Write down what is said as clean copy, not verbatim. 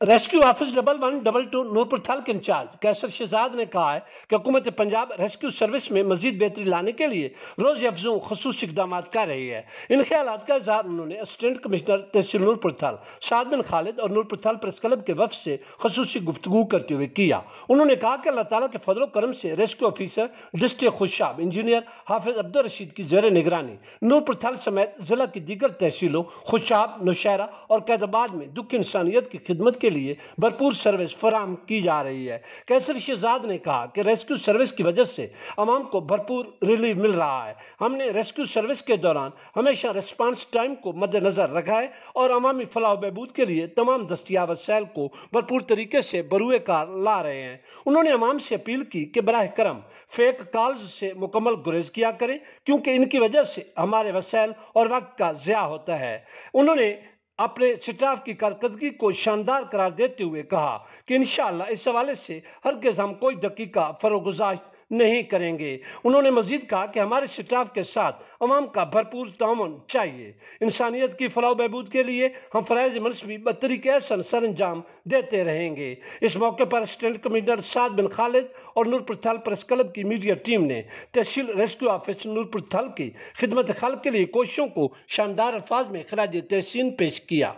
Rescue office 1112 Nurpur थल के in charge कैसर शहजाद ने कहा है कि हुकूमत पंजाब रेस्क्यू सर्विस में मजीद बेहतरी लाने के लिए रोज़ अफजों खसूसी इक़दाम कर रही है। इन ख्यालात का इज़हार उन्होंने असिस्टेंट कमिश्नर तहसील नूरपुर थल साद बिन खालिद और नूरपुर थल प्रेस क्लब के वफ़द से खसूसी गुफ्तगू करते हुए किया। उन्होंने कहा कि अल्लाह ताला के फजल करम से rescue officer district Khushab engineer Hafiz Abdul Rashid की ज़ेर निगरानी नूरपुर थल समेत ज़िला की दीगर तहसीलों खुशाब नौशहरा और कैदाबाद में दुख इंसानियत की खिदमत के लिए भरपूर सर्विस फराहम की जा रही है। कैसर शहजाद ने कहा कि रेस्क्यू सर्विस की वजह से अवाम को भरपूर रिलीफ मिल रहा है। हमने रेस्क्यू सर्विस के दौरान हमेशा रिस्पांस टाइम को मद्देनजर रखा है और अवामी फलाह बहबूद के लिए तमाम दस्तियाब वसाइल को भरपूर तरीके से बरूए कार ला रहे हैं। उन्होंने अवाम से अपील की कि बराह करम फेक कॉल्स से मुकम्मल गुरेज किया करें, क्योंकि इनकी वजह से हमारे वसाइल और वक्त का ज़िया होता है। उन्होंने अपने स्टाफ की कारकर्दगी को शानदार करार देते हुए कहा कि इंशाअल्लाह इस हवाले से हरगिज़ हम कोई दकीका फरोगुज़ार नहीं करेंगे। उन्होंने मजीद कहा कि हमारे स्टाफ के साथ अवाम का भरपूर ताउन चाहिए। इंसानियत की फलाह बहबूद के लिए हम फ़राइज़ मनसबी बतरीके एहसन सर अंजाम देते रहेंगे। इस मौके पर असिस्टेंट कमिश्नर साद बिन खालिद और नूरपुर थल प्रेस क्लब की मीडिया टीम ने तहसील रेस्क्यू ऑफिस नूरपुर थल की खिदमत खल्क के लिए कोशिशों को शानदार अल्फाज में खराज तहसीन पेश किया।